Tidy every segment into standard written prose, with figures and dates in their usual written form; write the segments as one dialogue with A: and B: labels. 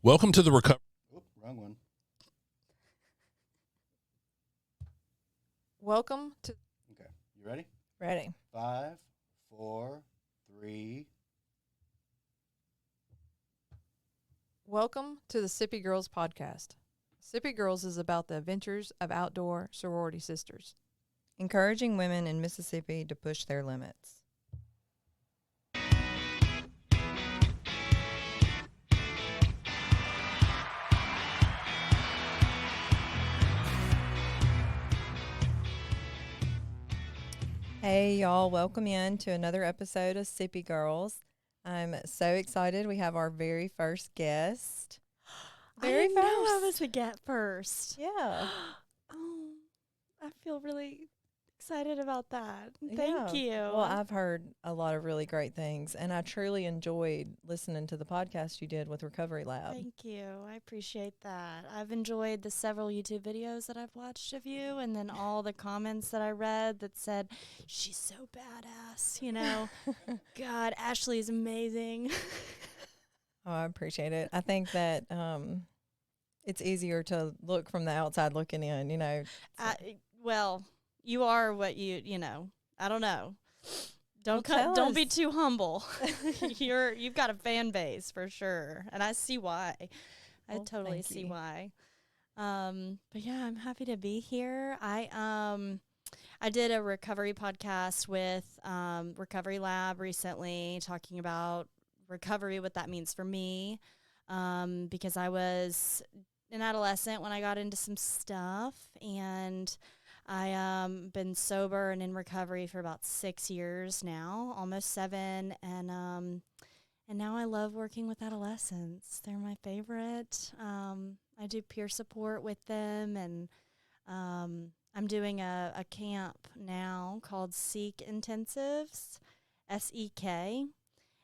A: Welcome to the recovery.
B: Oh, wrong one.
C: Welcome to.
B: Okay, you ready?
C: Ready.
B: 5, 4, 3.
C: Welcome to the Sippi Girls podcast. Sippi Girls is about the adventures of outdoor sorority sisters,
D: encouraging women in Mississippi to push their limits. Hey, y'all. Welcome in to another episode of Sippi Girls. I'm so excited. We have our very first guest.
E: I didn't know I was a get first.
D: Yeah.
E: Oh, I feel really excited about that. Thank you.
D: Well, I've heard a lot of really great things, and I truly enjoyed listening to the podcast you did with Recovery Lab.
E: Thank you. I appreciate that. I've enjoyed the several YouTube videos that I've watched of you, and then all the comments that I read that said, she's so badass, you know. God, Ashley's amazing.
D: Oh, I appreciate it. I think that it's easier to look from the outside looking in, you know.
E: Well, you are what you know. I don't know. Don't be too humble. You've got a fan base for sure, and I see why. I totally see why. But yeah, I'm happy to be here. I did a recovery podcast with Recovery Lab recently, talking about recovery, what that means for me, because I was an adolescent when I got into some stuff, and I been sober and in recovery for about 6 years now, almost 7, and now I love working with adolescents. They're my favorite. I do peer support with them, and I'm doing a camp now called Seek Intensives, SEK,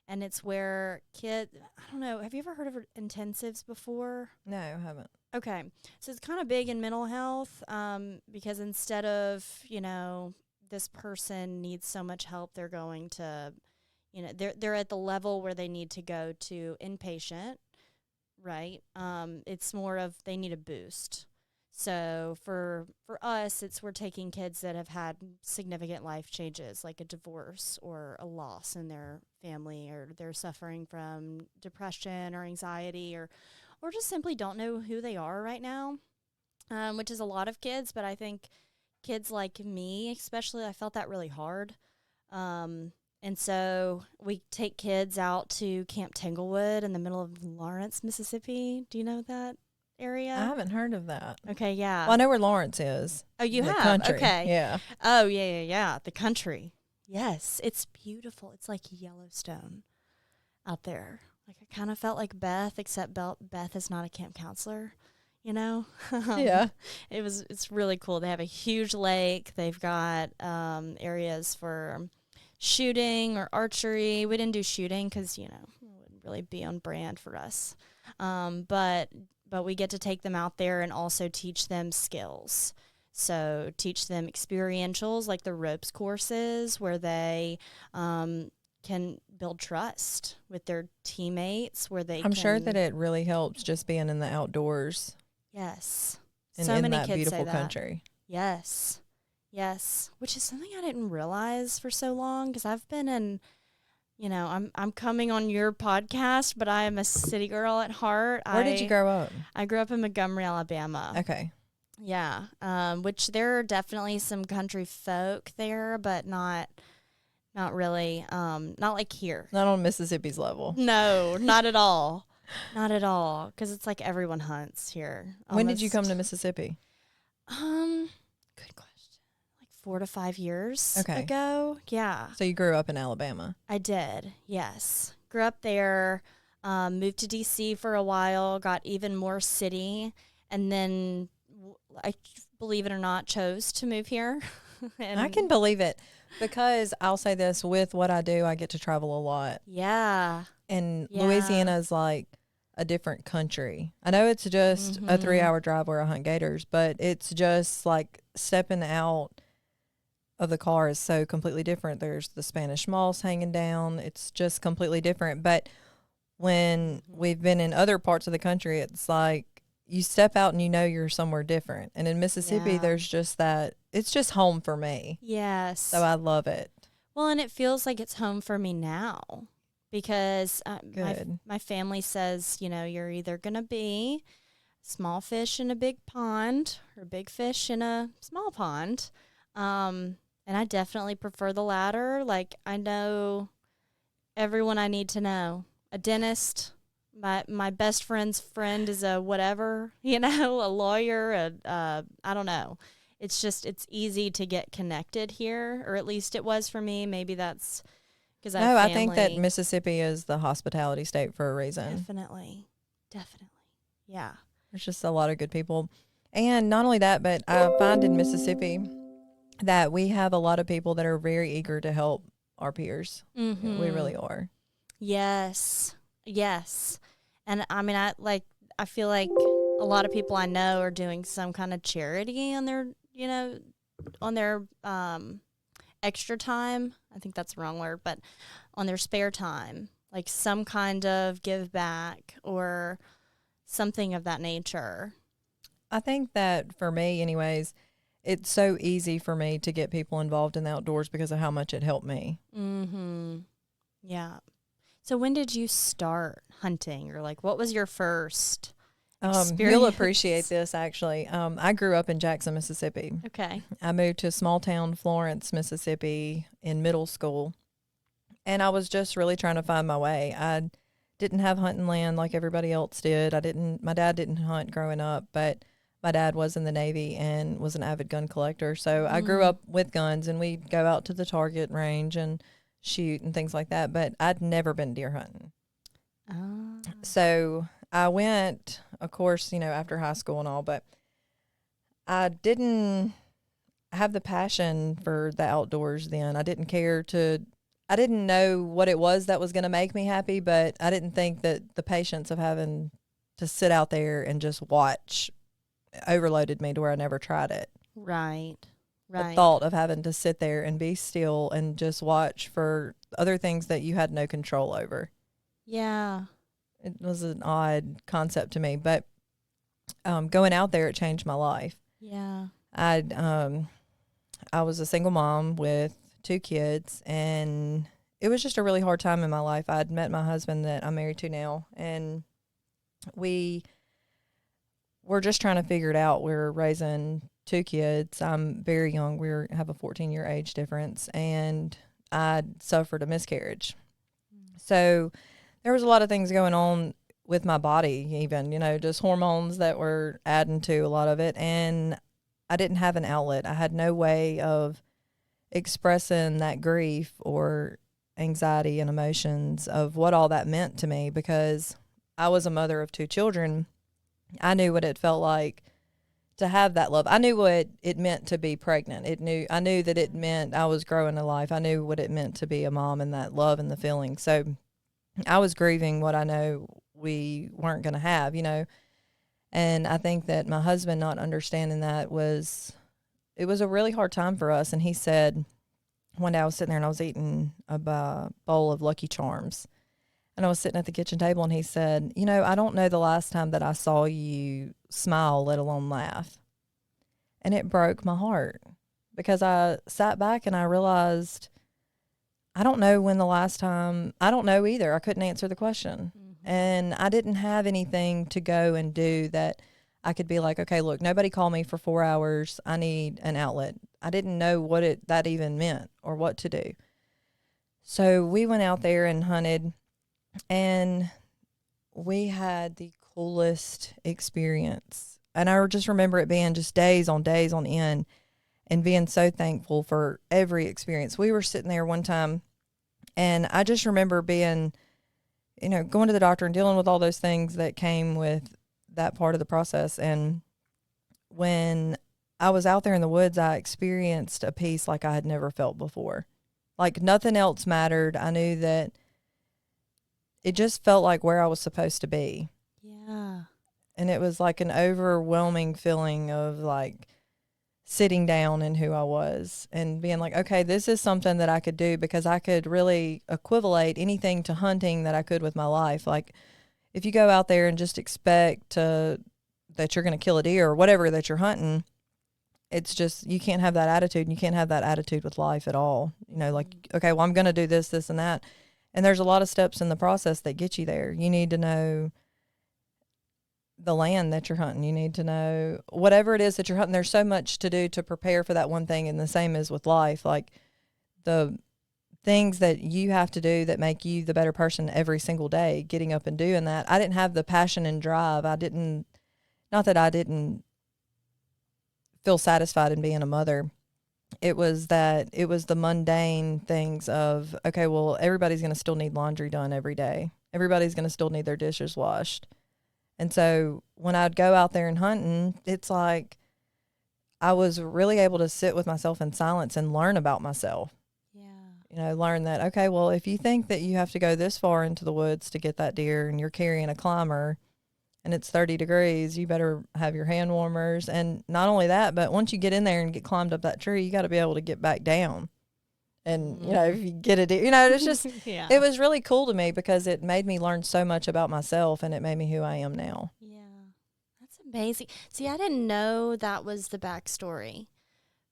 E: and it's where kids, I don't know, have you ever heard of intensives before?
D: No, I haven't.
E: Okay, so it's kind of big in mental health, because instead of, you know, this person needs so much help, they're going to, you know, they're at the level where they need to go to inpatient, right? It's more of they need a boost. So for us, we're taking kids that have had significant life changes, like a divorce or a loss in their family, or they're suffering from depression or anxiety, or just simply don't know who they are right now, which is a lot of kids. But I think kids like me, especially, I felt that really hard. And so we take kids out to Camp Tanglewood in the middle of Lawrence, Mississippi. Do you know that area?
D: I haven't heard of that.
E: Okay, yeah.
D: Well, I know where Lawrence is.
E: Oh, you have?
D: Country.
E: Okay.
D: Yeah.
E: Oh, yeah. The country. Yes, it's beautiful. It's like Yellowstone out there. Like, I kind of felt like Beth, except Beth is not a camp counselor, you know?
D: Yeah.
E: It's really cool. They have a huge lake. They've got areas for shooting or archery. We didn't do shooting because, you know, it wouldn't really be on brand for us. But we get to take them out there and also teach them skills. So teach them experientials like the ropes courses, where they can build trust with their teammates, where I'm
D: sure that it really helps just being in the outdoors.
E: Yes.
D: And
E: so
D: in
E: many
D: that
E: kids
D: beautiful
E: say that.
D: country.
E: Yes. Which is something I didn't realize for so long, because I've been in, you know, I'm coming on your podcast, but I am a city girl at heart.
D: Where did you grow up?
E: I grew up in Montgomery, Alabama.
D: Okay.
E: Yeah. Which there are definitely some country folk there, but not really, not like here.
D: Not on Mississippi's level.
E: No, not at all. Not at all. Because it's like everyone hunts here.
D: When did you come to Mississippi?
E: Good question. Like 4 to 5 years ago. Yeah.
D: So you grew up in Alabama?
E: I did, yes. Grew up there, moved to D.C. for a while, got even more city, and then I, believe it or not, chose to move here.
D: And I can believe it, because I'll say this, with what I do, I get to travel a lot.
E: Yeah.
D: And Louisiana is like a different country. I know it's just a 3-hour drive where I hunt gators, but it's just like stepping out of the car is so completely different. There's the Spanish moss hanging down. It's just completely different. But when we've been in other parts of the country, it's like you step out and you know you're somewhere different. And in Mississippi,
E: Yeah.
D: there's just that, it's just home for me.
E: Yes.
D: So I love it.
E: Well, and it feels like it's home for me now because
D: Good.
E: my family says, you know, you're either going to be small fish in a big pond or big fish in a small pond. And I definitely prefer the latter. Like, I know everyone I need to know. A dentist, my best friend's friend is a whatever, you know, a lawyer, I don't know. It's just, it's easy to get connected here, or at least it was for me. Maybe that's because I have
D: No, I
E: family.
D: think that Mississippi is the hospitality state for a reason.
E: Definitely. Yeah.
D: There's just a lot of good people. And not only that, but I find in Mississippi that we have a lot of people that are very eager to help our peers.
E: Mm-hmm.
D: We really are.
E: Yes. And I mean, I feel like a lot of people I know are doing some kind of charity on their, you know, on their extra time. I think that's the wrong word, but on their spare time, like some kind of give back or something of that nature.
D: I think that for me, anyways, it's so easy for me to get people involved in the outdoors because of how much it helped me.
E: Mm-hmm. Yeah. So when did you start hunting, or like what was your first experience?
D: You'll appreciate this, actually. I grew up in Jackson, Mississippi.
E: Okay.
D: I moved to small town Florence, Mississippi in middle school, and I was just really trying to find my way. I didn't have hunting land like everybody else did. My dad didn't hunt growing up, but my dad was in the Navy and was an avid gun collector. So I grew up with guns, and we'd go out to the target range and shoot and things like that, but I'd never been deer hunting. So I went, of course, you know, after high school and all, but I didn't have the passion for the outdoors then. I didn't know what it was that was going to make me happy, but I didn't think that the patience of having to sit out there and just watch overloaded me to where I never tried it.
E: Right.
D: The thought of having to sit there and be still and just watch for other things that you had no control over.
E: Yeah.
D: It was an odd concept to me, but going out there, it changed my life.
E: Yeah.
D: I was a single mom with 2 kids, and it was just a really hard time in my life. I'd met my husband that I'm married to now, and we were just trying to figure it out. We're raising 2 kids. I'm very young. We have a 14-year age difference, and I suffered a miscarriage. So there was a lot of things going on with my body, even, you know, just hormones that were adding to a lot of it. And I didn't have an outlet. I had no way of expressing that grief or anxiety and emotions of what all that meant to me, because I was a mother of 2 children. I knew what it felt like to have that love. I knew what it meant to be pregnant. I knew that it meant I was growing a life. I knew what it meant to be a mom and that love and the feeling. So I was grieving what I know we weren't going to have, you know. And I think that my husband not understanding that it was a really hard time for us. And he said, one day I was sitting there and I was eating a bowl of Lucky Charms. And I was sitting at the kitchen table, and he said, you know, I don't know the last time that I saw you smile, let alone laugh. And it broke my heart, because I sat back and I realized I don't know when the last time, I don't know either. I couldn't answer the question. Mm-hmm. And I didn't have anything to go and do that I could be like, okay, look, nobody called me for 4 hours. I need an outlet. I didn't know what that even meant or what to do. So we went out there and hunted. And we had the coolest experience. And I just remember it being just days on end, and being so thankful for every experience. We were sitting there one time, and I just remember being, you know, going to the doctor and dealing with all those things that came with that part of the process. And when I was out there in the woods, I experienced a peace like I had never felt before. Like nothing else mattered. I knew that it just felt like where I was supposed to be.
E: Yeah.
D: And it was like an overwhelming feeling of like sitting down in who I was and being like, okay, this is something that I could do, because I could really equivalate anything to hunting that I could with my life. Like, if you go out there and just expect that you're going to kill a deer or whatever that you're hunting, it's just, you can't have that attitude, and you can't have that attitude with life at all. You know, like, okay, well, I'm going to do this, this, and that. And there's a lot of steps in the process that get you there. You need to know the land that you're hunting. You need to know whatever it is that you're hunting. There's so much to do to prepare for that one thing. And the same as with life, like the things that you have to do that make you the better person every single day, getting up and doing that. I didn't have the passion and drive. Not that I didn't feel satisfied in being a mother. It was the mundane things of, okay, well, everybody's going to still need laundry done every day. Everybody's going to still need their dishes washed. And so when I'd go out there and hunting, it's like I was really able to sit with myself in silence and learn about myself.
E: Yeah.
D: You know, learn that, okay, well, if you think that you have to go this far into the woods to get that deer and you're carrying a climber and it's 30 degrees, you better have your hand warmers. And not only that, but once you get in there and get climbed up that tree, you got to be able to get back down. And, you know, if you get a deer, you know, it's just,
E: Yeah.
D: it was really cool to me because it made me learn so much about myself, and it made me who I am now.
E: Yeah. That's amazing. See, I didn't know that was the backstory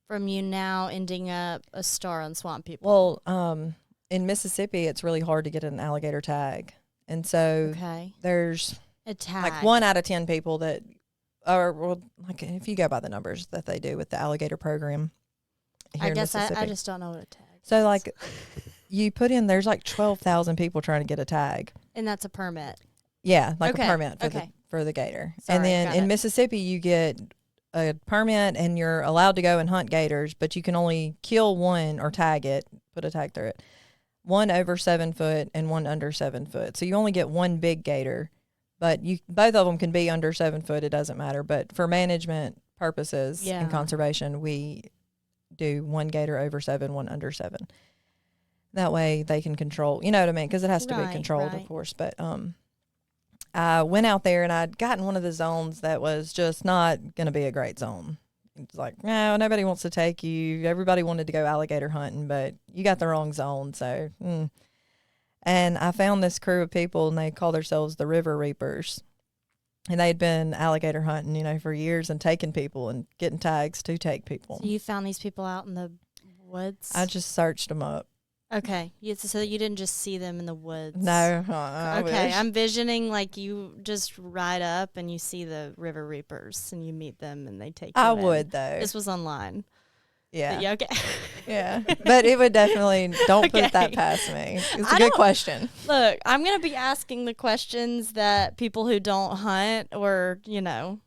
E: from you now ending up a star on Swamp People.
D: Well, in Mississippi, it's really hard to get an alligator tag. And so
E: Okay.
D: there's
E: A tag.
D: like 1 out of 10 people that are, well, like if you go by the numbers that they do with the alligator program here
E: I
D: in
E: guess
D: Mississippi.
E: I just don't know what a tag
D: So
E: is.
D: like you put in, there's like 12,000 people trying to get a tag.
E: And that's a permit.
D: Yeah, like
E: Okay,
D: a permit for
E: okay.
D: the gator.
E: Sorry,
D: and then
E: got
D: in
E: it.
D: Mississippi, you get a permit and you're allowed to go and hunt gators, but you can only kill one or tag it, put a tag through it. 1 over 7 foot and 1 under 7 foot. So you only get 1 big gator, but both of them can be under 7 foot. It doesn't matter. But for management purposes
E: Yeah.
D: and conservation, we do 1 gator over 7, 1 under 7. That way they can control, you know what I mean? Because it has to be
E: Right,
D: controlled,
E: right.
D: of course. But I went out there and I'd gotten one of the zones that was just not going to be a great zone. It's like, no, nobody wants to take you. Everybody wanted to go alligator hunting, but you got the wrong zone. So, And I found this crew of people, and they call themselves the River Reapers. And they'd been alligator hunting, you know, for years and taking people and getting tags to take people.
E: So you found these people out in the woods?
D: I just searched them up.
E: Okay. So you didn't just see them in the woods?
D: No. I
E: Okay.
D: wish.
E: I'm visioning like you just ride up and you see the River Reapers and you meet them and they take you
D: I
E: in.
D: would, though.
E: This was online.
D: Yeah.
E: Yeah, okay.
D: Yeah. But it would definitely, don't put that
E: Okay.
D: past me. It's
E: I
D: a good
E: don't-
D: question.
E: Look, I'm going to be asking the questions that people who don't hunt or, you know,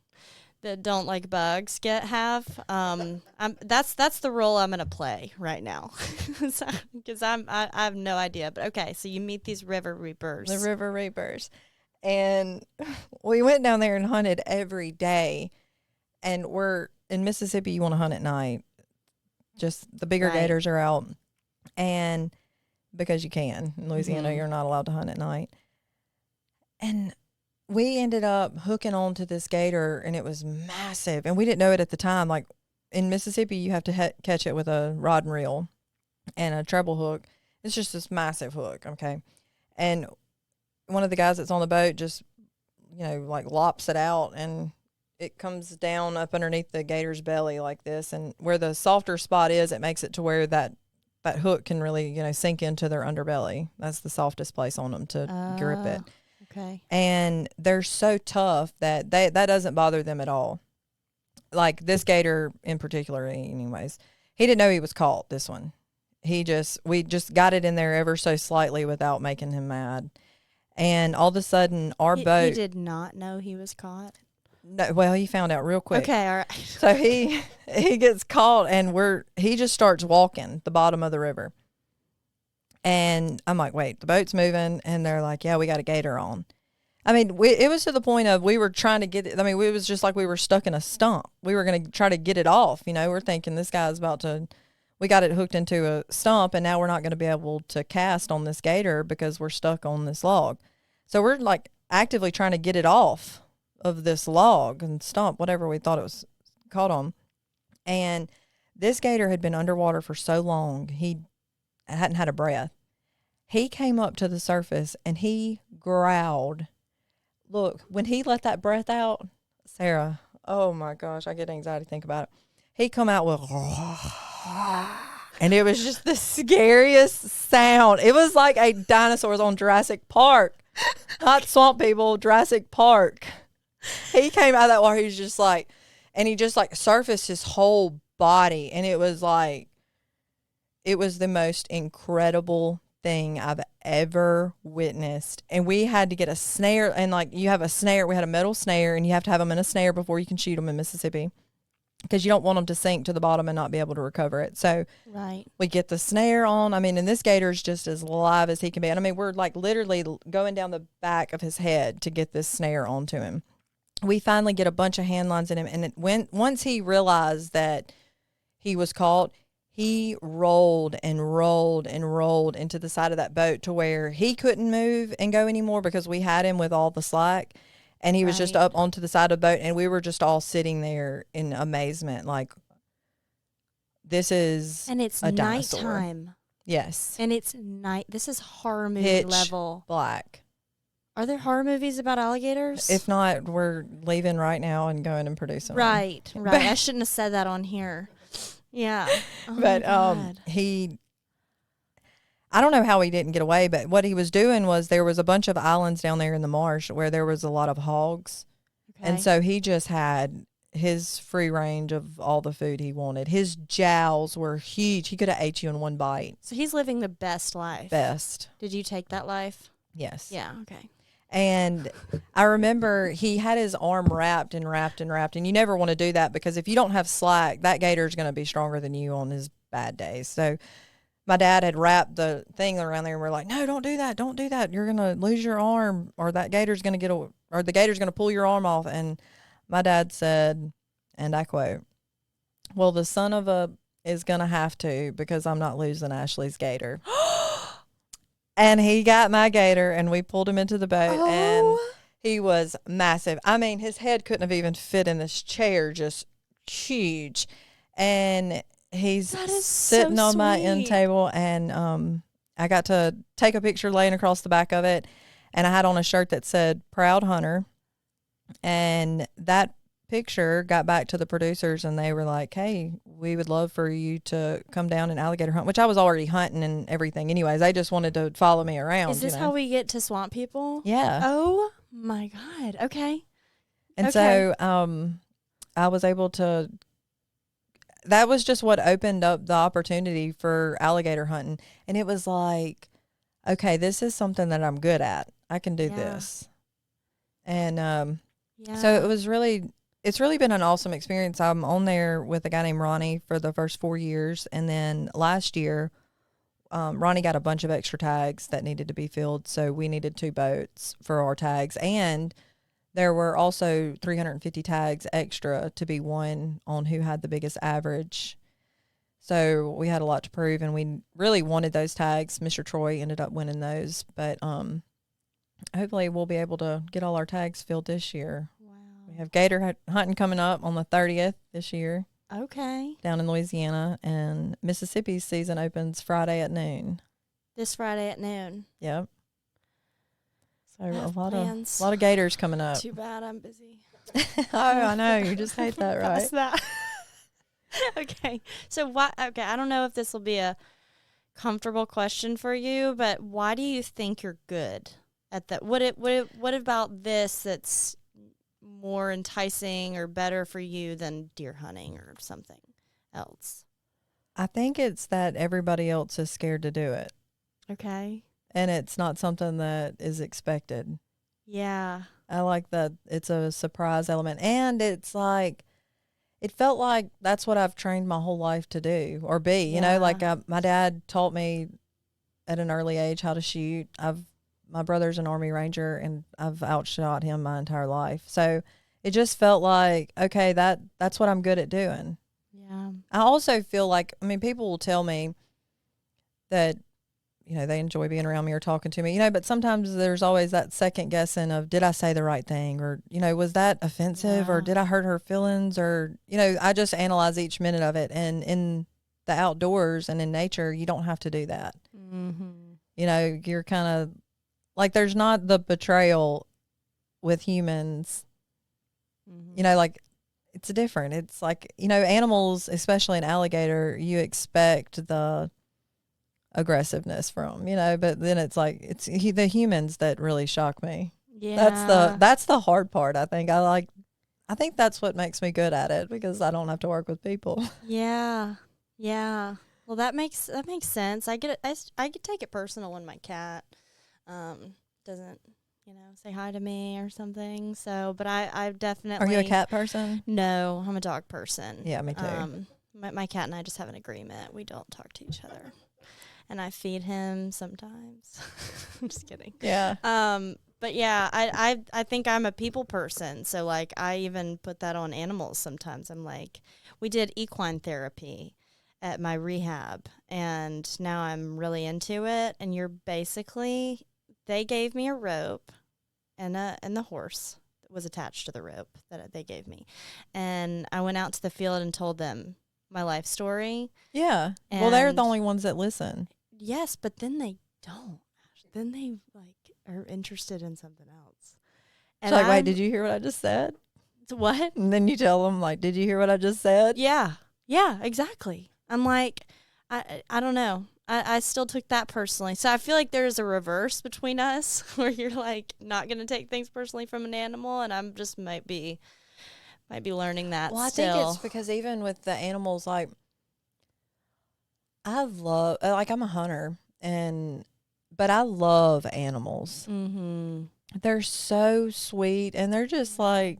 E: that don't like bugs have. That's the role I'm going to play right now. Because I have no idea. But okay, so you meet these River Reapers.
D: The River Reapers. And we went down there and hunted every day. And we're in Mississippi, you want to hunt at night. Just the bigger
E: Right.
D: gators are out. And because you can. In Louisiana,
E: Mhm.
D: you're not allowed to hunt at night. And we ended up hooking onto this gator, and it was massive. And we didn't know it at the time. Like in Mississippi, you have to catch it with a rod and reel and a treble hook. It's just this massive hook, okay? And one of the guys that's on the boat just, you know, like lops it out, and it comes down up underneath the gator's belly like this. And where the softer spot is, it makes it to where that hook can really, you know, sink into their underbelly. That's the softest place on them to grip it.
E: Okay.
D: And they're so tough that that doesn't bother them at all. Like this gator in particular, anyways, he didn't know he was caught, this one. We just got it in there ever so slightly without making him mad. And all of a sudden, our boat.
E: He did not know he was caught.
D: No, well, he found out real quick.
E: Okay, all right.
D: So he gets caught, and he just starts walking the bottom of the river. And I'm like, wait, the boat's moving, and they're like, yeah, we got a gator on. I mean, it was to the point of we were trying to get it. I mean, it was just like we were stuck in a stump. We were going to try to get it off. You know, we're thinking this guy's about to. We got it hooked into a stump, and now we're not going to be able to cast on this gator because we're stuck on this log. So we're like actively trying to get it off of this log and stump, whatever we thought it was caught on. And this gator had been underwater for so long, he hadn't had a breath. He came up to the surface and he growled. Look, when he let that breath out, Sarah, oh my gosh, I get anxiety to think about it. He come out with, and it was just the scariest sound. It was like a dinosaur was on Jurassic Park. Not Swamp People, Jurassic Park. He came out of that water, he was just like, and he just like surfaced his whole body. And it was like, it was the most incredible thing I've ever witnessed. And we had to get a snare, and like you have a snare, we had a metal snare, and you have to have them in a snare before you can shoot them in Mississippi, because you don't want them to sink to the bottom and not be able to recover it. So
E: Right.
D: we get the snare on. I mean, and this gator's just as live as he can be. And I mean, we're like literally going down the back of his head to get this snare onto him. We finally get a bunch of hand lines in him, and once he realized that he was caught, he rolled and rolled and rolled into the side of that boat to where he couldn't move and go anymore because we had him with all the slack, and he was just
E: Right.
D: up onto the side of the boat, and we were just all sitting there in amazement, like, this is
E: And it's
D: a dinosaur.
E: nighttime.
D: Yes,
E: And it's night. This is horror movie
D: Pitch
E: level.
D: black.
E: Are there horror movies about alligators?
D: If not, we're leaving right now and going and producing one.
E: Right. Right. I shouldn't have said that on here. Yeah. Oh my
D: But
E: God.
D: I don't know how he didn't get away, but what he was doing was there was a bunch of islands down there in the marsh where there was a lot of hogs. And
E: Okay.
D: so he just had his free range of all the food he wanted. His jowls were huge. He could have ate you in one bite.
E: So he's living the best life.
D: Best.
E: Did you take that life?
D: Yes.
E: Yeah. Okay.
D: And I remember he had his arm wrapped and wrapped and wrapped. And you never want to do that, because if you don't have slack, that gator is going to be stronger than you on his bad days. So my dad had wrapped the thing around there, and we're like, no, don't do that. Don't do that. You're going to lose your arm, or that gator's going to or the gator's going to pull your arm off. And my dad said, and I quote, well, the son of a is going to have to, because I'm not losing Ashley's gator. And he got my gator, and we pulled him into the boat, and
E: Oh.
D: he was massive. I mean, his head couldn't have even fit in this chair, just huge. And he's
E: That is
D: sitting
E: so
D: on my end
E: sweet.
D: table, and I got to take a picture laying across the back of it, and I had on a shirt that said Proud Hunter. And that picture got back to the producers, and they were like, hey, we would love for you to come down and alligator hunt, which I was already hunting and everything anyways. They just wanted to follow me around.
E: Is this how we get to Swamp People?
D: Yeah.
E: Oh my God. Okay.
D: And
E: Okay.
D: so I was able to, that was just what opened up the opportunity for alligator hunting. And it was like, okay, this is something that I'm good at. I can do
E: Yeah.
D: this. And
E: Yeah.
D: so it's really been an awesome experience. I'm on there with a guy named Ronnie for the first 4 years. And then last year, Ronnie got a bunch of extra tags that needed to be filled. So we needed 2 boats for our tags. And there were also 350 tags extra to be won on who had the biggest average. So we had a lot to prove, and we really wanted those tags. Mr. Troy ended up winning those. But hopefully we'll be able to get all our tags filled this year.
E: Wow.
D: We have gator hunting coming up on the 30th this year
E: Okay.
D: down in Louisiana, and Mississippi's season opens Friday at noon.
E: This Friday at noon.
D: Yep. So
E: I
D: a
E: have
D: lot
E: plans.
D: of gators coming up.
E: Too bad I'm busy.
D: Oh, I know. You just hate that, right?
E: That's that. Okay. So why? Okay. I don't know if this will be a comfortable question for you, but why do you think you're good at that? What about this that's more enticing or better for you than deer hunting or something else?
D: I think it's that everybody else is scared to do it,
E: Okay.
D: and it's not something that is expected.
E: Yeah.
D: I like that it's a surprise element, and it's like, it felt like that's what I've trained my whole life to do or be, you know, like my dad taught me at an early age how to shoot. My brother's an Army Ranger, and I've outshot him my entire life. So it just felt like, okay, that's what I'm good at doing.
E: Yeah.
D: I also feel like, I mean, people will tell me that, they enjoy being around me or talking to me, but sometimes there's always that second guessing of, did I say the right thing? Or, was that offensive or
E: Yeah.
D: did I hurt her feelings? Or, I just analyze each minute of it. And in the outdoors and in nature, you don't have to do that.
E: Mm-hmm.
D: You're kind of like, there's not the betrayal with humans,
E: Mm-hmm.
D: like it's different. It's like, animals, especially an alligator, you expect the aggressiveness from, but then it's like the humans that really shock me.
E: Yeah.
D: That's the hard part. I think that's what makes me good at it, because I don't have to work with people.
E: Yeah. Yeah. Well, that makes sense. I get it. I could take it personal when my cat doesn't, say hi to me or something. So, but I definitely.
D: Are you a cat person?
E: No, I'm a dog person.
D: Yeah, me too.
E: My cat and I just have an agreement. We don't talk to each other. And I feed him sometimes. I'm just kidding.
D: Yeah.
E: But yeah, I think I'm a people person. So like I even put that on animals sometimes. I'm like, we did equine therapy at my rehab, and now I'm really into it. And they gave me a rope and the horse was attached to the rope that they gave me. And I went out to the field and told them my life story.
D: Yeah. Well, they're the
E: And-
D: only ones that listen.
E: Yes, but then they don't. Then they are interested in something else.
D: It's like, wait, did you hear what I just said?
E: What?
D: And then you tell them, like, did you hear what I just said?
E: Yeah. Yeah, exactly. I'm like, I don't know. I still took that personally. So I feel like there's a reverse between us where you're like not going to take things personally from an animal, and I'm just might be learning that.
D: Well, I
E: still.
D: think it's because even with the animals, like, I'm a hunter, but I love animals.
E: Mm-hmm.
D: They're so sweet, and they're just trying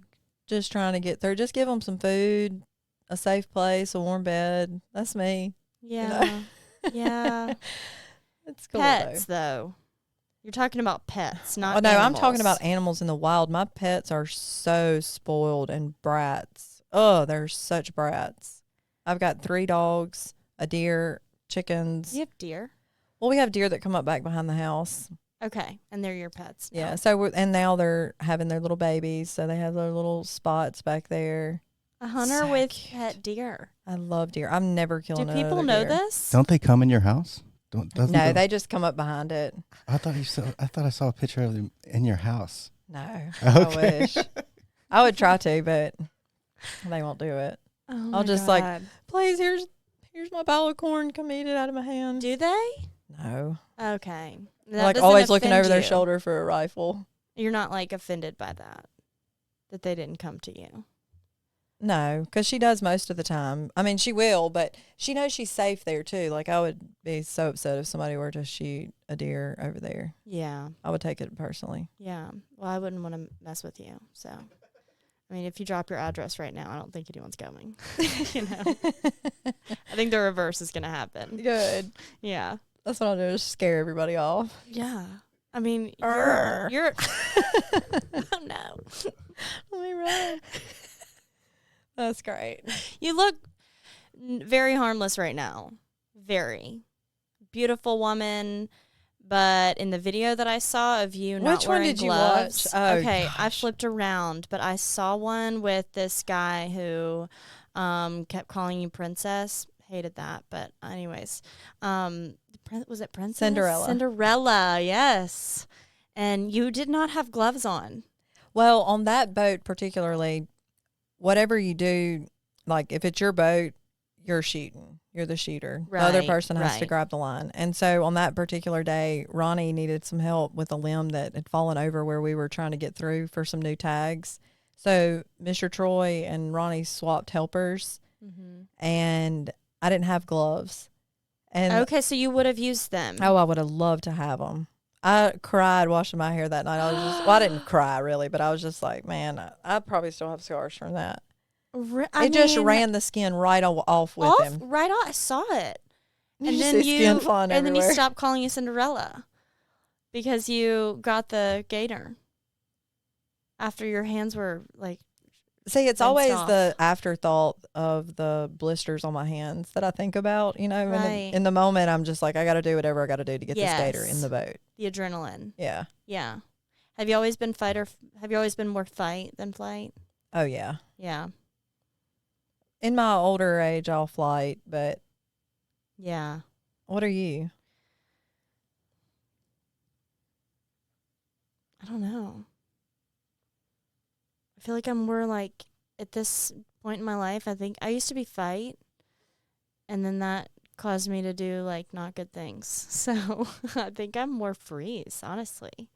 D: to get through. Just give them some food, a safe place, a warm bed. That's me.
E: Yeah. Yeah.
D: It's cool.
E: Pets, though. You're talking about pets, not
D: Oh, no, I'm
E: animals.
D: talking about animals in the wild. My pets are so spoiled and brats. Oh, they're such brats. I've got 3 dogs, a deer, chickens.
E: You have deer?
D: Well, we have deer that come up back behind the house.
E: Okay, and they're your pets now.
D: Yeah, so and now they're having their little babies, so they have their little spots back there.
E: A hunter
D: So
E: with
D: cute.
E: pet deer.
D: I love deer. I'm never killing
E: Do
D: another
E: people know
D: deer.
E: this?
B: Don't they come in your house? Doesn't
D: No,
B: the-
D: they just come up behind it.
B: I thought I saw a picture of them in your house.
D: No,
B: Okay.
D: I wish. I would try to, but they won't do it.
E: Oh
D: I'll
E: my
D: just, like,
E: God.
D: Please, here's my pile of corn. Come eat it out of my hand.
E: Do they?
D: No.
E: Okay.
D: They're
E: That
D: like
E: doesn't
D: always looking
E: offend
D: over their
E: you.
D: shoulder for a rifle.
E: You're not like offended by that they didn't come to you.
D: No, because she does most of the time. I mean, she will, but she knows she's safe there too. Like, I would be so upset if somebody were to shoot a deer over there.
E: Yeah.
D: I would take it personally.
E: Yeah. Well, I wouldn't want to mess with you. So, I mean, if you drop your address right now, I don't think anyone's coming. I think the reverse is going to happen.
D: Good.
E: Yeah.
D: That's what I'll do, is scare everybody off.
E: Yeah. I mean,
D: Arr.
E: you're oh no.
D: Let me run. That's great.
E: You look very harmless right now. Very beautiful woman. But in the video that I saw of you not
D: Which one
E: wearing
D: did you
E: gloves,
D: watch? Oh,
E: okay, I
D: gosh.
E: flipped around, but I saw one with this guy who kept calling you princess. Hated that, but anyways, was it princess?
D: Cinderella.
E: Cinderella, yes. And you did not have gloves on.
D: Well, on that boat particularly, whatever you do, like if it's your boat, you're shooting. You're the shooter. The other
E: Right,
D: person has to
E: right.
D: grab the line. And so on that particular day, Ronnie needed some help with a limb that had fallen over where we were trying to get through for some new tags. So Mr. Troy and Ronnie swapped helpers, and I didn't have gloves. And
E: Okay, so you would have used them.
D: oh, I would have loved to have them. I cried washing my hair that night. I was just, well, I didn't cry really, but I was just like, man, I probably still have scars from that. It just ran the skin right off with him.
E: Right off. I saw it.
D: You
E: And
D: just
E: then
D: see skin flying
E: and then
D: everywhere.
E: you stopped calling you Cinderella because you got the gator after your hands were like
D: See, it's
E: fenced
D: always
E: off.
D: the afterthought of the blisters on my hands that I think about,
E: Right.
D: in the moment, I'm just like, I got to do whatever I got to do to get this gator in
E: Yes.
D: the boat.
E: The adrenaline.
D: Yeah.
E: Yeah. Have you always been have you always been more fight than flight?
D: Oh, yeah.
E: Yeah.
D: In my older age, I'll flight, but
E: Yeah.
D: what are you?
E: I don't know. I feel like I'm more like at this point in my life, I think I used to be fight, and then that caused me to do like not good things. So I think I'm more freeze, honestly.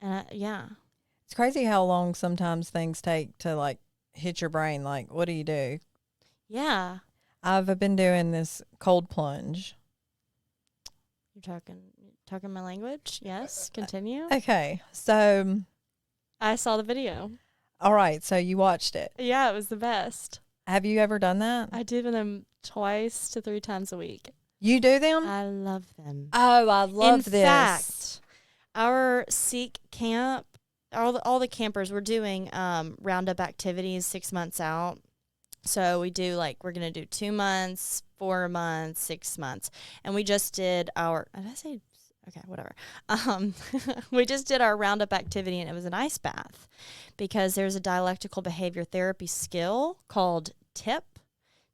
E: And yeah.
D: It's crazy how long sometimes things take to like hit your brain. Like, what do you do?
E: Yeah.
D: I've been doing this cold plunge.
E: You're talking my language? Yes. Continue.
D: Okay. So,
E: I saw the video.
D: all right. So you watched it.
E: Yeah, it was the best.
D: Have you ever done that?
E: I do them 2 to 3 times a week.
D: You do them?
E: I love them.
D: Oh, I love
E: In
D: this.
E: fact, our Seek camp, all the campers, we're doing roundup activities 6 months out. So we do we're going to do 2 months, 4 months, 6 months. And we just did did I say, okay, whatever. We just did our roundup activity, and it was an ice bath because there's a dialectical behavior therapy skill called TIP,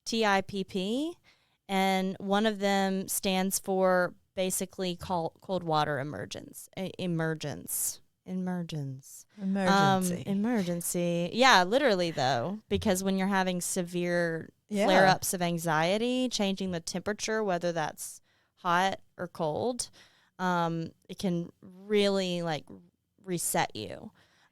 E: TIPP. And one of them stands for basically cold water emergence. Emergency. Yeah, literally though, because when you're having severe flare-ups of anxiety, changing the temperature, whether that's hot or cold, it can really reset you.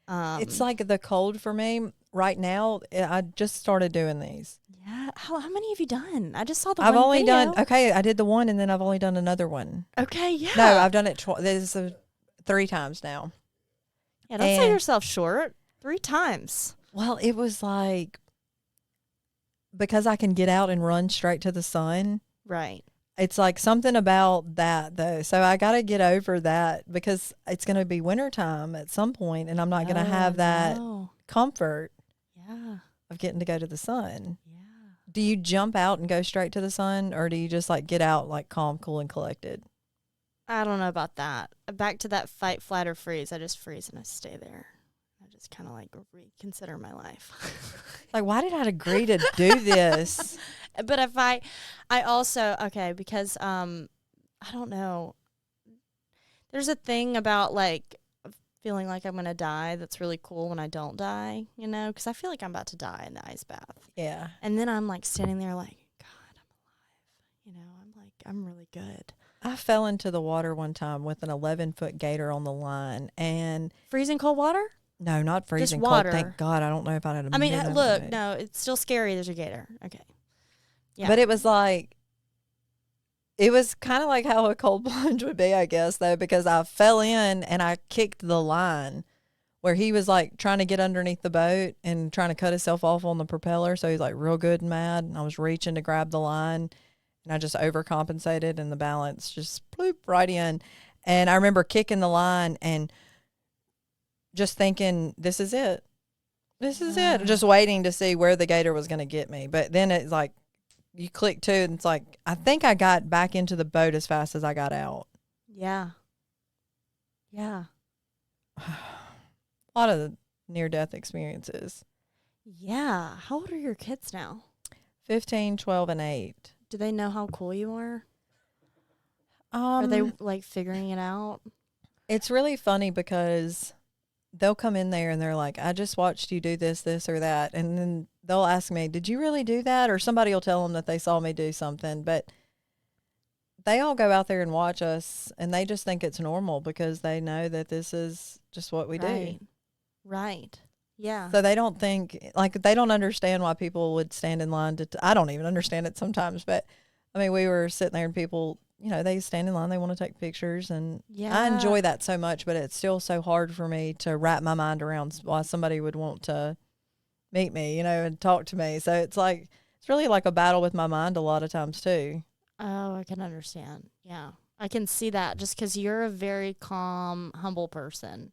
D: It's like the cold for me right now. I just started doing these.
E: Yeah. How many have you done? I just saw the
D: I've
E: one
D: only
E: video.
D: done, okay, I did the one and then I've only done another one.
E: Okay, yeah.
D: No, I've done it this is 3 times now.
E: Yeah, don't sell yourself short. 3 times.
D: Well, it was like, because I can get out and run straight to the sun.
E: Right.
D: It's like something about that though. So I got to get over that because it's going to be wintertime at some point and I'm not going to have that comfort of getting to go to the sun.
E: Yeah.
D: Do you jump out and go straight to the sun, or do you just get out calm, cool, and collected?
E: I don't know about that. Back to that fight, flight, or freeze. I just freeze and I stay there. I just kind of reconsider my life.
D: Why did I agree to do this?
E: But if I also, because I don't know. There's a thing about feeling like I'm going to die that's really cool when I don't die, because I feel like I'm about to die in the ice bath.
D: Yeah.
E: And then I'm standing there God, I'm alive. I'm really good.
D: I fell into the water one time with an 11-foot gator on the line and
E: freezing cold water?
D: No, not freezing
E: just water.
D: cold. Thank God. I don't know if I had a
E: look, no, it's still scary. There's a gator. Okay. Yeah.
D: But it was it was kind of like how a cold plunge would be, I guess, though, because I fell in and I kicked the line where he was trying to get underneath the boat and trying to cut himself off on the propeller. So he's real good and mad. And I was reaching to grab the line and I just overcompensated and the balance just ploop right in. And I remember kicking the line and just thinking, this is it. This is it. Just waiting to see where the gator was going to get me. But then it's you click too, and it's I think I got back into the boat as fast as I got out.
E: Yeah. Yeah.
D: A lot of near-death experiences.
E: Yeah. How old are your kids now?
D: 15, 12, and 8.
E: Do they know how cool you are? Are they figuring it out?
D: It's really funny because they'll come in there and they're like, I just watched you do this, this, or that. And then they'll ask me, did you really do that? Or somebody will tell them that they saw me do something. But they all go out there and watch us and they just think it's normal because they know that this is just what we do.
E: Right. Yeah.
D: So they don't think, they don't understand why people would stand in line I don't even understand it sometimes. But, I mean, we were sitting there and people, they stand in line, they want to take pictures, and I enjoy that so much, but it's still so hard for me to wrap my mind around why somebody would want to meet me, and talk to me. So it's it's really a battle with my mind a lot of times too.
E: Oh, I can understand. Yeah. I can see that just because you're a very calm, humble person,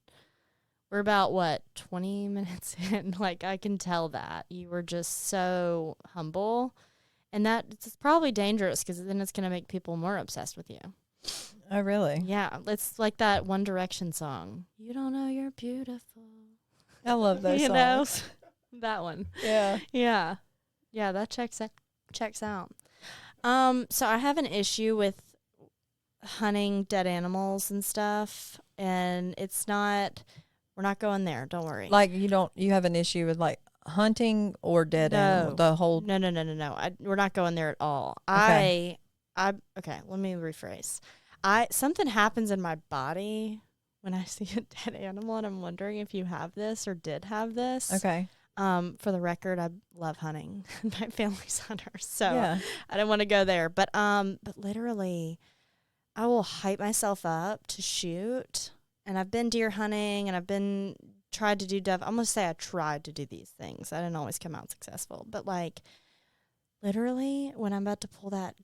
E: We're about, 20 minutes in? Like, I can tell that. You were just so humble. And that it's probably dangerous because then it's going to make people more obsessed with you.
D: Oh, really?
E: Yeah. It's like that One Direction song. You don't know you're beautiful.
D: I love those
E: you
D: songs.
E: know? That one.
D: Yeah.
E: Yeah. Yeah, that checks out. So I have an issue with hunting dead animals and stuff, and we're not going there, don't worry.
D: Like you have an issue with like hunting or dead animal, the whole.
E: No. We're not going there at all.
D: Okay.
E: Okay, let me rephrase. Something happens in my body when I see a dead animal, and I'm wondering if you have this or did have this.
D: Okay.
E: For the record, I love hunting. My family's hunters, so
D: Yeah.
E: I didn't want to go there. But literally, I will hype myself up to shoot. And I've been deer hunting, and I've been tried to do dove. I'm gonna say I tried to do these things. I didn't always come out successful. But like, literally, when I'm about to pull that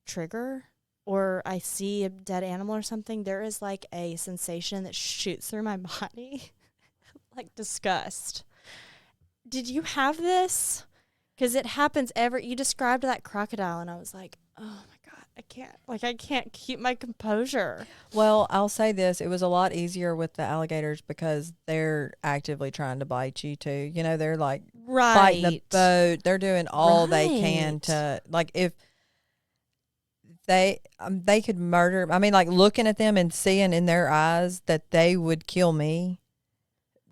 E: trigger, or I see a dead animal or something, there is like a sensation that shoots through my body, like disgust. Did you have this? Because it happens you described that crocodile, and I was like, oh my God, I can't keep my composure.
D: Well, I'll say this. It was a lot easier with the alligators because they're actively trying to bite you too. You know, they're like biting the boat. They're doing all they can to, like, if they could murder. I mean, like looking at them and seeing in their eyes that they would kill me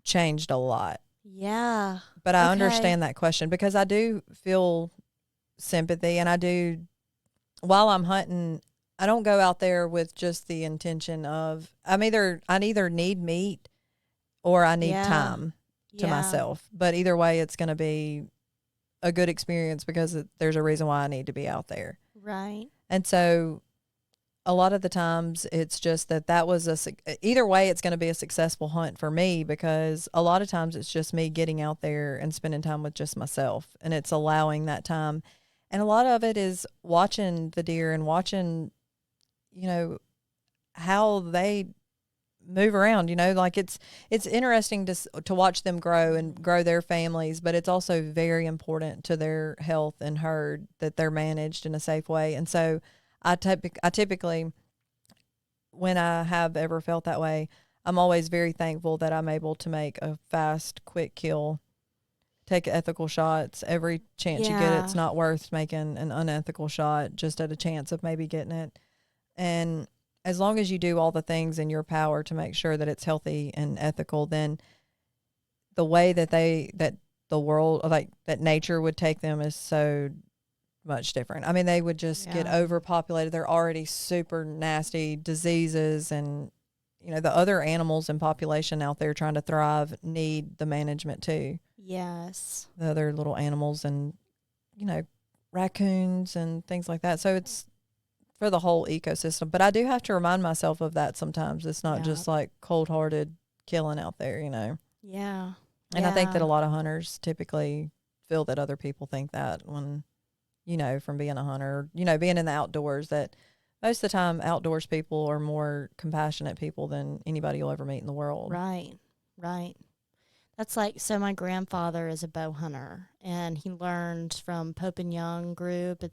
D: changed a lot.
E: Yeah.
D: But I understand that question because I do feel sympathy, and I do, while I'm hunting, I don't go out there with just the intention of, I either need meat or I need time to myself. But either way, it's going to be a good experience because there's a reason why I need to be out there.
E: Right.
D: And so a lot of the times it's just that was either way, it's going to be a successful hunt for me because a lot of times it's just me getting out there and spending time with just myself, and it's allowing that time. And a lot of it is watching the deer and watching, you know, how they move around, you know, like it's interesting to watch them grow and grow their families, but it's also very important to their health and herd that they're managed in a safe way. And so I typically, when I have ever felt that way, I'm always very thankful that I'm able to make a fast, quick kill, take ethical shots every chance you get. It's not worth making an unethical shot just at a chance of maybe getting it. And as long as you do all the things in your power to make sure that it's healthy and ethical, then the way that the world, like that nature would take them is so much different. I mean, they would just get overpopulated. They're already super nasty diseases, and you know, the other animals in population out there trying to thrive need the management too.
E: Yes.
D: The other little animals and, you know, raccoons and things like that. So it's for the whole ecosystem. But I do have to remind myself of that sometimes. It's not just like cold-hearted killing out there, you know.
E: Yeah.
D: And I think that a lot of hunters typically feel that other people think that when, you know, from being a hunter, you know, being in the outdoors, that most of the time outdoors people are more compassionate people than anybody you'll ever meet in the world.
E: Right. That's like, so my grandfather is a bow hunter, and he learned from Pope and Young group.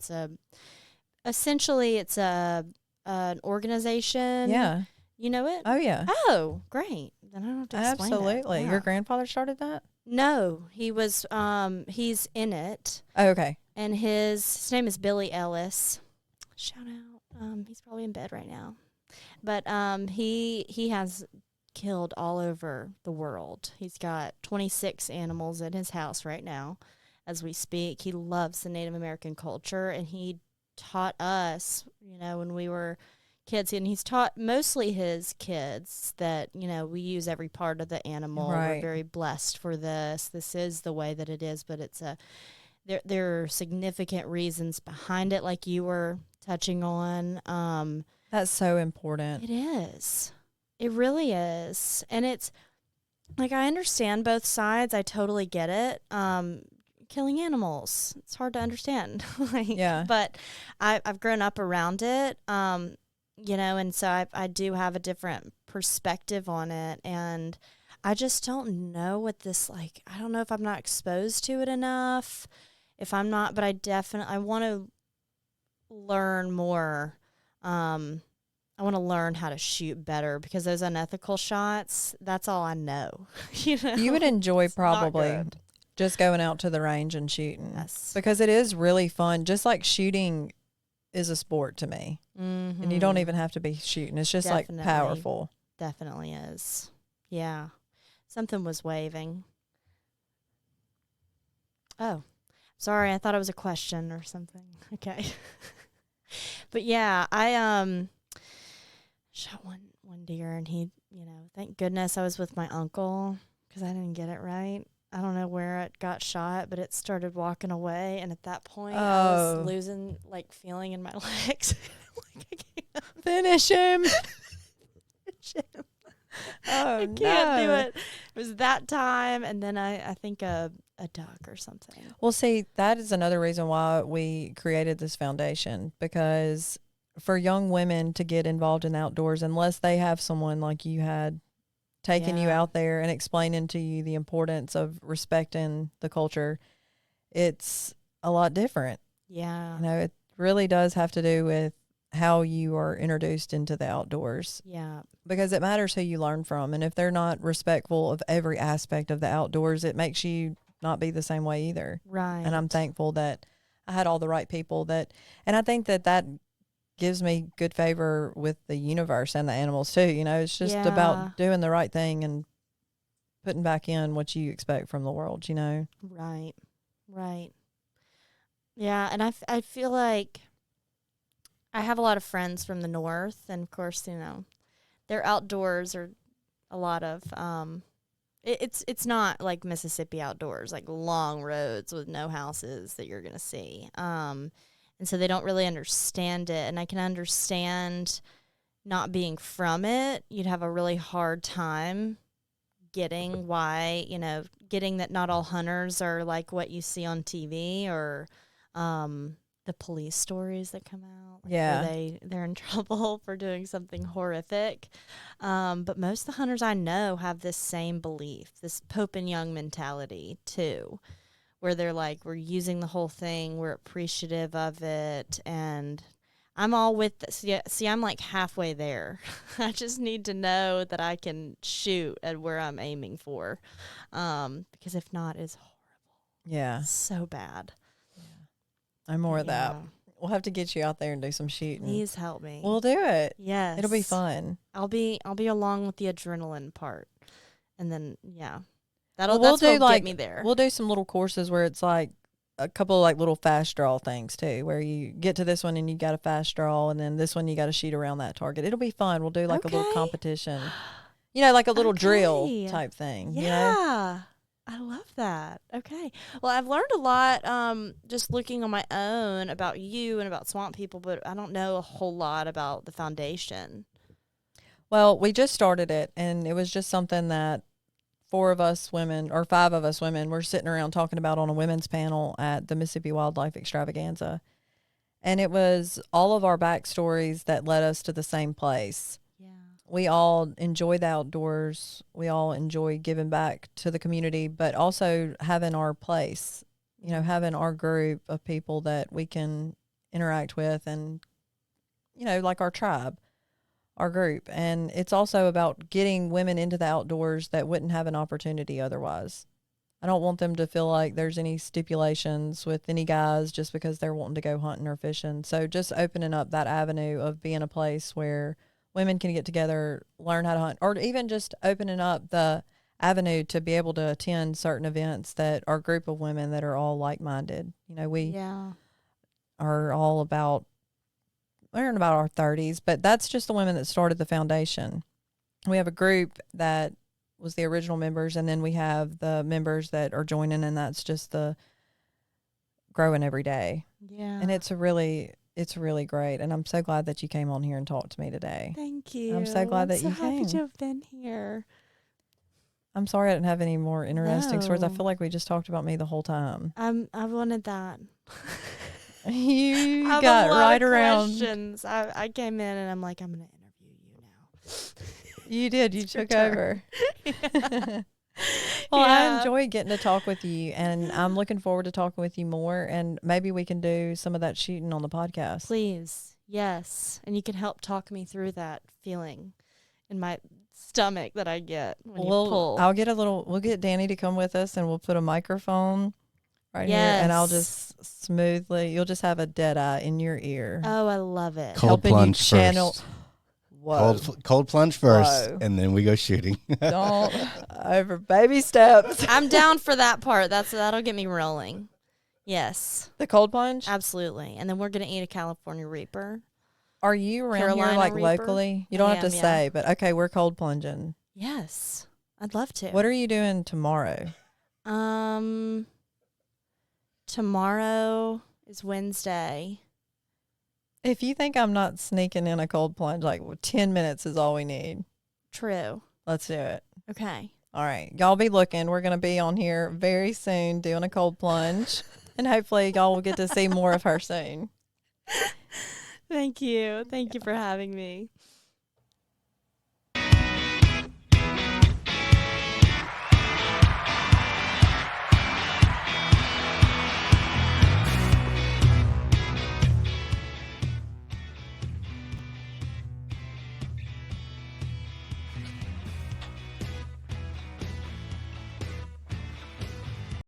E: Essentially it's an organization.
D: Yeah.
E: You know it?
D: Oh, yeah.
E: Oh, great. Then I don't have to explain it.
D: Absolutely.
E: Yeah.
D: Your grandfather started that?
E: No, he was, he's in it.
D: Oh, okay.
E: And his name is Billy Ellis. Shout out. He's probably in bed right now. But he has killed all over the world. He's got 26 animals in his house right now as we speak. He loves the Native American culture, and he taught us, you know, when we were kids, and he's taught mostly his kids that, you know, we use every part of the animal.
D: Right.
E: We're very blessed for this. This is the way that it is, but it's there are significant reasons behind it, like you were touching on.
D: That's so important.
E: It is. It really is. And it's like, I understand both sides. I totally get it. Killing animals, it's hard to understand.
D: Yeah.
E: But I've grown up around it, you know, and so I do have a different perspective on it. And I just don't know what this, like, I don't know if I'm not exposed to it enough, if I'm not, but I want to learn more. I want to learn how to shoot better because those unethical shots, that's all I know. You know,
D: You would enjoy
E: It's not
D: probably
E: good.
D: just going out to the range and shooting.
E: Yes.
D: Because it is really fun. Just like shooting is a sport to me.
E: Mm-hmm.
D: And you don't even have to be shooting. It's just like
E: Definitely.
D: powerful.
E: Definitely is. Yeah. Something was waving. Oh, sorry. I thought it was a question or something. Okay. But yeah, I shot one deer, and he, thank goodness I was with my uncle because I didn't get it right. I don't know where it got shot, but it started walking away, and at that point I was losing feeling in my legs. I can't
D: Finish him.
E: finish him.
D: Oh,
E: I can't do it. It was that time, and then I think a duck or something.
D: Well, see, that is another reason why we created this foundation, because for young women to get involved in the outdoors, unless they have someone like you had taking you out there and explaining to you the importance of respecting the culture, it's a lot different.
E: Yeah.
D: It really does have to do with how you are introduced into the outdoors.
E: Yeah.
D: Because it matters who you learn from. And if they're not respectful of every aspect of the outdoors, it makes you not be the same way either.
E: Right.
D: And I'm thankful that I had all the right people and I think that gives me good favor with the universe and the animals too. It's just about doing the right thing and putting back in what you expect from the world,
E: Right. Right. Yeah. And I feel like I have a lot of friends from the north, and of course, their outdoors are a lot of, it's not like Mississippi outdoors, like long roads with no houses that you're going to see. And so they don't really understand it. And I can understand not being from it. You'd have a really hard time getting why, getting that not all hunters are like what you see on TV or the police stories that come out. Where they're in trouble for doing something horrific. But most of the hunters I know have this same belief, this Pope and Young mentality too, where they're like, we're using the whole thing, we're appreciative of it, and I'm all with this. Yeah, see, I'm like halfway there. I just need to know that I can shoot at where I'm aiming for, because if not, it's horrible.
D: Yeah.
E: It's so bad.
D: Yeah. I'm more of that. We'll have to get you out there and do some shooting.
E: Please help me.
D: We'll do it.
E: Yes.
D: It'll be fun.
E: I'll be along with the adrenaline part. And then, that's
D: we'll
E: what'll get me there.
D: We'll do some little courses where it's like a couple of like little fast draw things too, where you get to this one and you got a fast draw, and then this one you got to shoot around that target. It'll be fun. We'll do like a little competition, like a little drill type thing.
E: Yeah. I love that. Okay. Well, I've learned a lot just looking on my own about you and about Swamp People, but I don't know a whole lot about the foundation.
D: Well, we just started it, and it was just something that 5 of us women were sitting around talking about on a women's panel at the Mississippi Wildlife Extravaganza. And it was all of our backstories that led us to the same place. Yeah. We all enjoy the outdoors. We all enjoy giving back to the community, but also having our place, having our group of people that we can interact with and, like our tribe. Our group. And it's also about getting women into the outdoors that wouldn't have an opportunity otherwise. I don't want them to feel like there's any stipulations with any guys just because they're wanting to go hunting or fishing. So just opening up that avenue of being a place where women can get together, learn how to hunt, or even just opening up the avenue to be able to attend certain events that are a group of women that are all like-minded. We are all about, we're in about our 30s, but that's just the women that started the foundation. We have a group that was the original members, and then we have the members that are joining, and that's just the growing every day. Yeah. And it's really great, and I'm so glad that you came on here and talked to me today.
E: Thank you.
D: I'm so glad that you came.
E: Happy to have been here.
D: I'm sorry I didn't have any more interesting stories. I feel like we just talked about me the whole time.
E: I wanted that.
D: You got right around.
E: Questions. I came in and I'm like, I'm going to interview you now.
D: You did. You took over. Well,
E: Yeah.
D: I enjoy getting to talk with you, and I'm looking forward to talking with you more. And maybe we can do some of that shooting on the podcast.
E: Please. Yes. And you can help talk me through that feeling in my stomach that I get when you pull.
D: We'll get Danny to come with us, and we'll put a microphone right here, and I'll
E: Yes.
D: just you'll just have a dead eye in your ear.
E: Oh, I love it.
B: Cold
D: helping you
B: plunge
D: channel-
B: first.
D: Whoa.
B: Cold plunge first,
D: Whoa.
B: and then we go shooting.
D: Don't over baby steps.
E: I'm down for that part. That'll get me rolling. Yes.
D: The cold plunge?
E: Absolutely. And then we're going to eat a California Reaper.
D: Are you around
E: Carolina
D: here like
E: Reaper?
D: locally? You
E: I
D: don't have to
E: am, yeah.
D: say, but okay, we're cold plunging.
E: Yes. I'd love to.
D: What are you doing tomorrow?
E: Tomorrow is Wednesday.
D: If you think I'm not sneaking in a cold plunge, like 10 minutes is all we need.
E: True.
D: Let's do it.
E: Okay.
D: All right. Y'all be looking. We're going to be on here very soon doing a cold plunge. And hopefully y'all will get to see more of her soon.
E: Thank you. Thank you for having me.